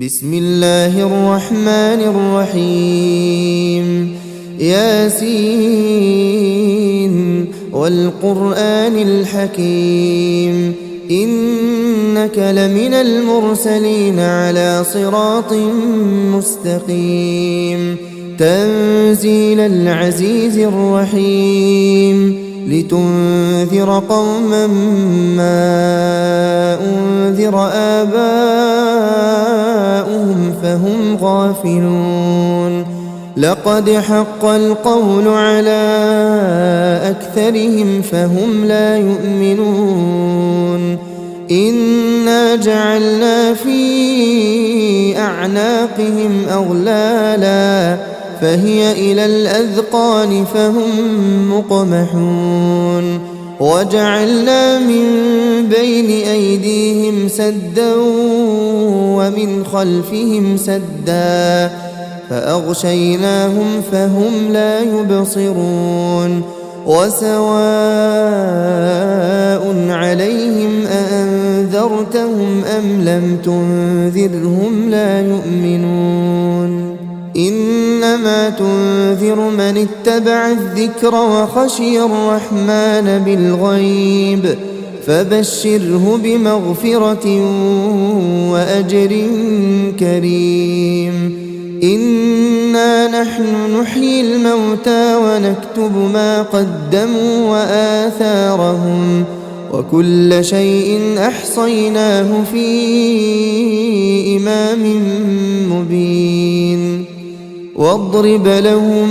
بسم الله الرحمن الرحيم ياسين والقرآن الحكيم إنك لمن المرسلين على صراط مستقيم تنزيل العزيز الرحيم لتنذر قوما ما أنذر آباؤهم فهم غافلون لقد حق القول على أكثرهم فهم لا يؤمنون إنا جعلنا في أعناقهم أغلالا فهي إلى الأذقان فهم مقمحون وجعلنا من بين أيديهم سدا ومن خلفهم سدا فأغشيناهم فهم لا يبصرون وسواء عليهم أأنذرتهم أم لم تنذرهم لا يؤمنون إنما تنذر من اتبع الذكر وخشي الرحمن بالغيب فبشره بمغفرة وأجر كريم إنا نحن نحيي الموتى ونكتب ما قدموا وآثارهم وكل شيء أحصيناه في إمام مبين واضرب لهم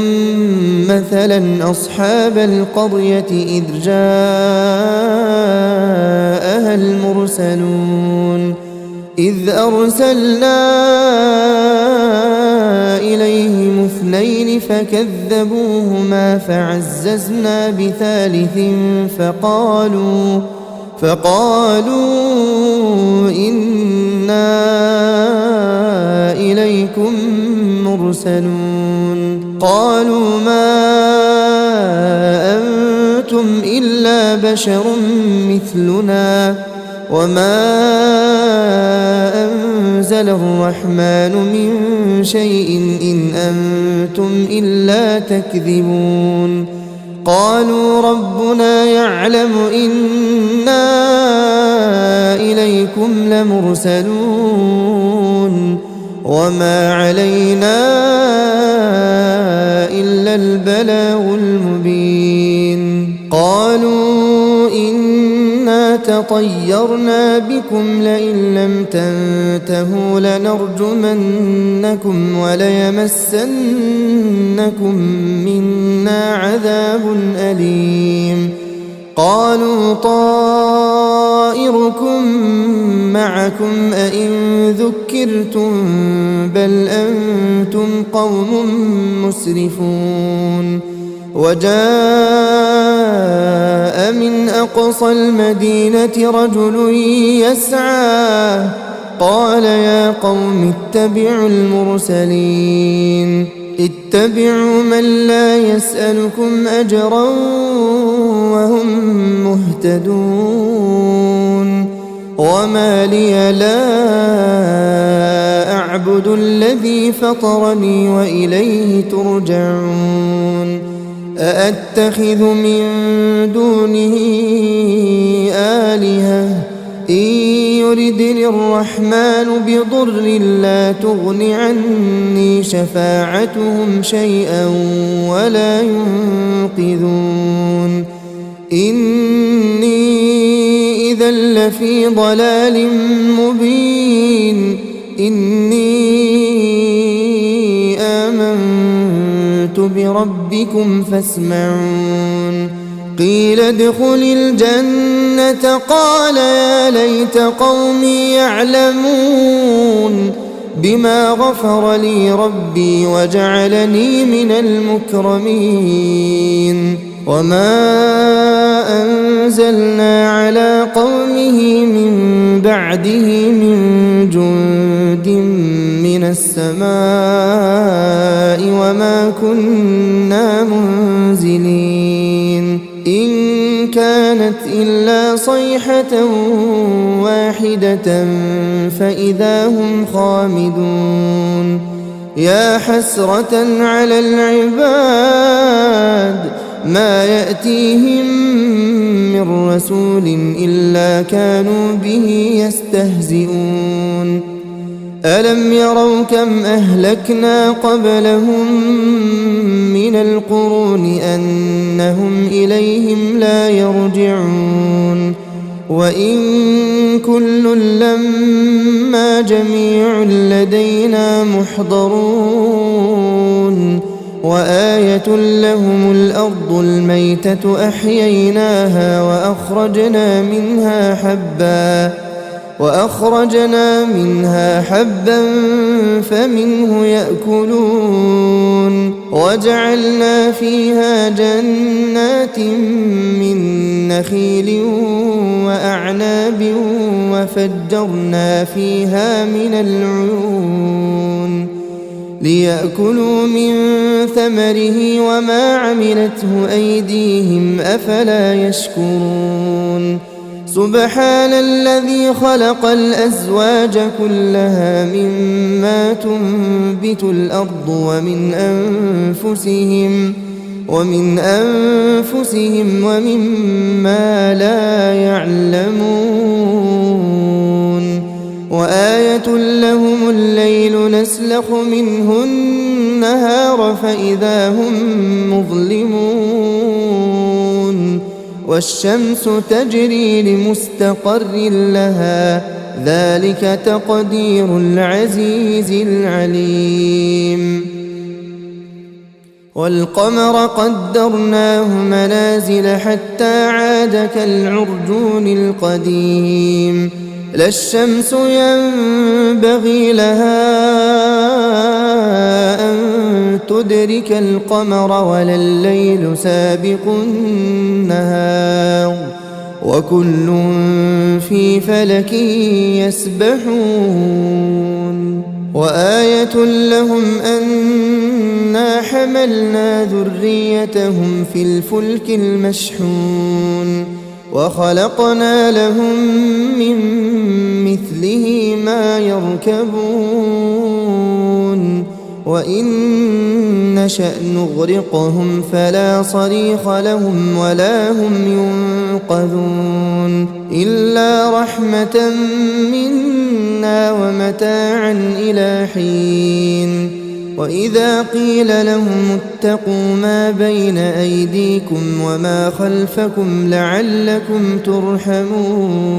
مثلا أصحاب القرية إذ جاءها المرسلون إذ أرسلنا إليهم اثنين فكذبوهما فعززنا بثالث فقالوا إنا إليكم مرسلون قالوا ما أنتم إلا بشر مثلنا وما أنزل الرحمن من شيء إن أنتم إلا تكذبون قالوا ربنا يعلم إنا إليكم لمرسلون وما علينا إلا البلاغ المبين قالوا إنا تطيرنا بكم لئن لم تنتهوا لنرجمنكم وليمسنكم منا عذاب أليم قالوا طائركم معكم أئن ذكرتم بل أنتم قوم مسرفون وجاء من أقصى المدينة رجل يسعى قال يا قوم اتبعوا المرسلين اتبعوا من لا يسألكم أجرا وهم مهتدون وما لي لا أعبد الذي فطرني وإليه ترجعون أأتخذ من دونه آلهة إن يردني الرحمن بضر لا تغن عني شفاعتهم شيئا ولا ينقذون إني إذا لفي ضلال مبين إني آمنت بربكم فاسمعون قيل ادخل الجنة قال يا ليت قومي يعلمون بما غفر لي ربي وجعلني من المكرمين وما أنزلنا على قومه من بعده من جند من السماء وما كنا منزلين إن كانت إلا صيحة واحدة فإذا هم خامدون يا حسرة على العباد ما يأتيهم من رسول إلا كانوا به يستهزئون ألم يروا كم أهلكنا قبلهم من القرون أنهم إليهم لا يرجعون وإن كل لما جميع لدينا محضرون وآية لهم الأرض الميتة أحييناها وأخرجنا منها حبا فمنه يأكلون وجعلنا فيها جنات من نخيل وأعناب وفجرنا فيها من العيون ليأكلوا من ثمره وما عملته أيديهم أفلا يشكرون سبحان الذي خلق الأزواج كلها مما تنبت الأرض ومن أنفسهم ومما لا يعلمون وآية لهم الليل نسلخ منه النهار فإذا هم مظلمون والشمس تجري لمستقر لها ذلك تقدير العزيز العليم والقمر قدرناه منازل حتى عاد كالعرجون القديم لا الشمس ينبغي لها أن تدرك القمر ولا الليل سابق النهار وكل في فلك يسبحون وآية لهم أنا حملنا ذريتهم في الفلك المشحون وخلقنا لهم من مثله ما يركبون وإن نشأ نغرقهم فلا صريخ لهم ولا هم ينقذون إلا رحمة منا ومتاعا إلى حين وإذا قيل لهم اتقوا ما بين أيديكم وما خلفكم لعلكم ترحمون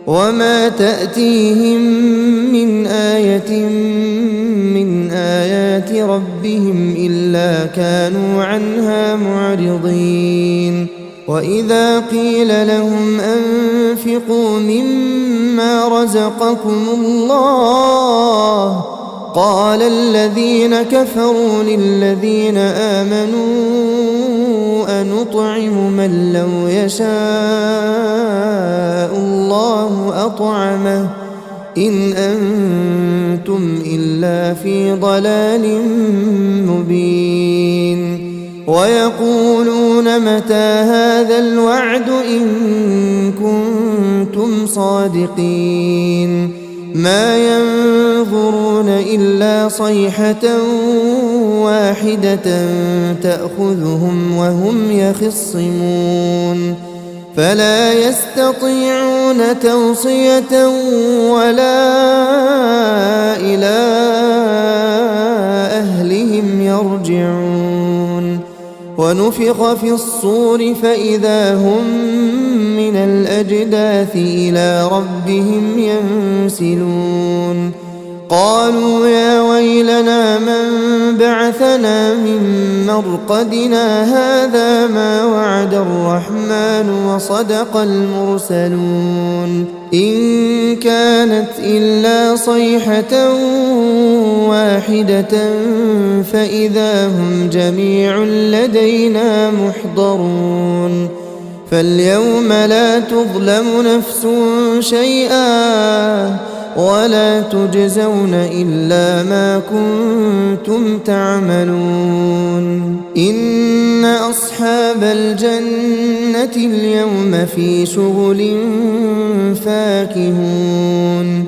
وما تأتيهم من آية من آيات ربهم إلا كانوا عنها معرضين وإذا قيل لهم أنفقوا مما رزقكم الله قال الذين كفروا للذين آمنوا أنطعم من لو يشاء الله أطعمه إن أنتم إلا في ضلال مبين ويقولون متى هذا الوعد إن كنتم صادقين ما ينظرون إلا صيحة واحدة تأخذهم وهم يخصمون فلا يستطيعون توصية ولا إلى أهلهم يرجعون ونفخ في الصور فإذا هم من الأجداث إلى ربهم ينسلون قالوا يا ويلنا من بعثنا من مرقدنا هذا ما وعد الرحمن وصدق المرسلون إن كانت إلا صيحة واحدة فإذا هم جميع لدينا محضرون فاليوم لا تظلم نفس شيئا ولا تجزون إلا ما كنتم تعملون إن أصحاب الجنة الجنة اليوم في شغل فاكهون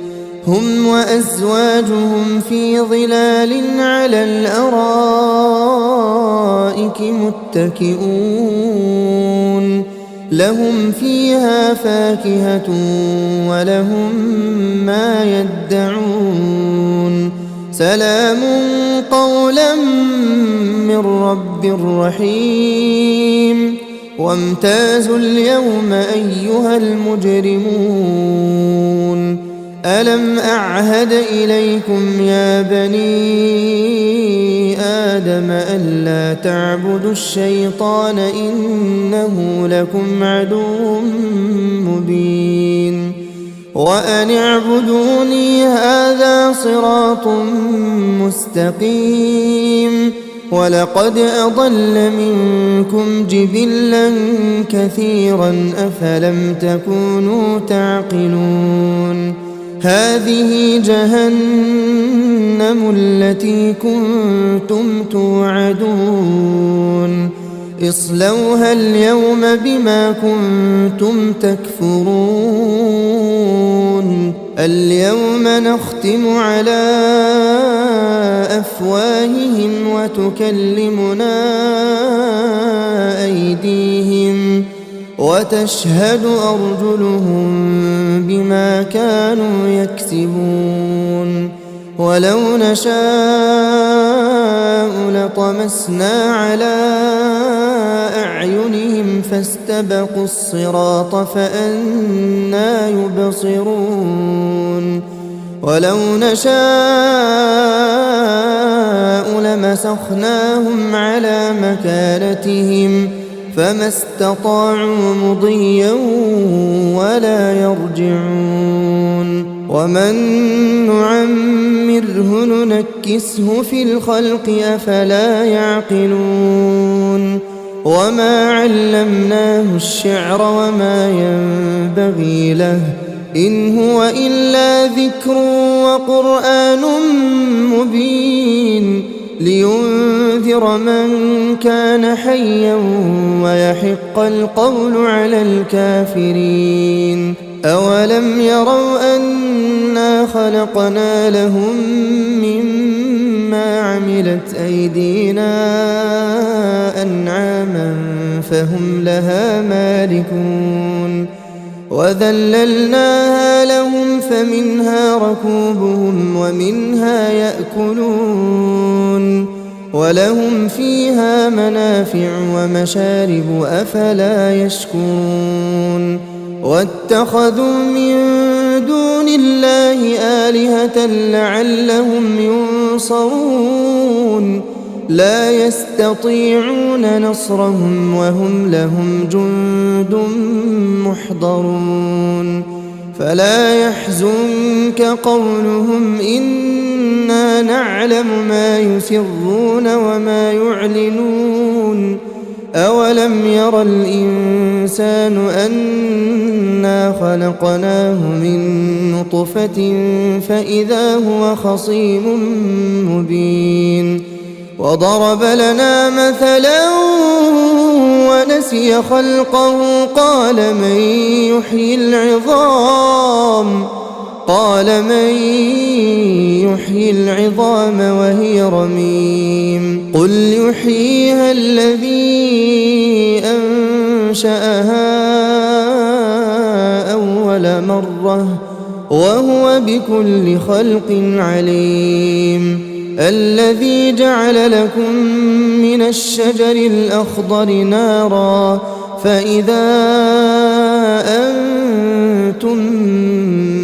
هم وأزواجهم في ظلال على الأرائك متكئون لهم فيها فاكهة ولهم ما يدعون سلام قولا من رب رحيم وامتازوا اليوم أيها المجرمون ألم أعهد إليكم يا بني آدم ألا تعبدوا الشيطان إنه لكم عدو مبين وأن اعبدوني هذا صراط مستقيم ولقد أضل منكم جبلا كثيرا أفلم تكونوا تعقلون هذه جهنم التي كنتم توعدون اصلوها اليوم بما كنتم تكفرون اليوم نختم على أفواههم وتكلمنا أيديهم وتشهد أرجلهم بما كانوا يكسبون ولو نشاء لطمسنا على أعينهم فاستبقوا الصراط فأنى يبصرون ولو نشاء لمسخناهم على مكانتهم فما استطاعوا مضيا ولا يرجعون ومن نعمره ننكسه في الخلق أفلا يعقلون وما علمناه الشعر وما ينبغي له إن هو إلا ذكر وقرآن مبين لينذر من كان حيا ويحق القول على الكافرين أولم يروا أنا خلقنا لهم مما عملت أيدينا أنعاما فهم لها مالكون وذللناها لهم فمنها ركوبهم ومنها يأكلون ولهم فيها منافع ومشارب أفلا يشكرون واتخذوا من دون الله آلهة لعلهم ينصرون لا يستطيعون نصرهم وهم لهم جند محضرون فلا يحزنك قولهم إنا نعلم ما يسرون وما يعلنون أولم ير الإنسان أنا خلقناه من نطفة فإذا هو خصيم مبين وضرب لنا مثلا ونسي خلقه قال من يحيي العظام وهي رميم قل يحييها الذي أنشأها أول مرة وهو بكل خلق عليم الذي جعل لكم من الشجر الأخضر نارا فإذا أنتم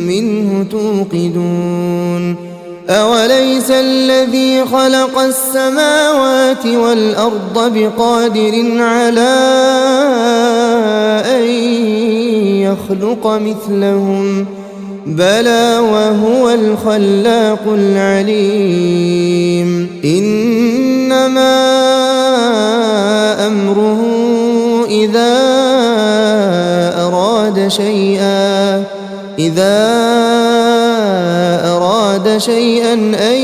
منه توقدون أوليس الذي خلق السماوات والأرض بقادر على أن يخلق مثلهم بلى وهو الخلاق العليم إنما أمره إذا أراد شيئا أن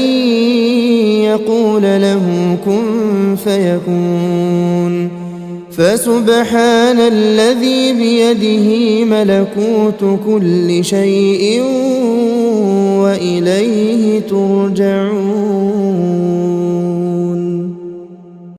يقول له كن فيكون فسبحان الذي بيده ملكوت كل شيء وإليه ترجعون.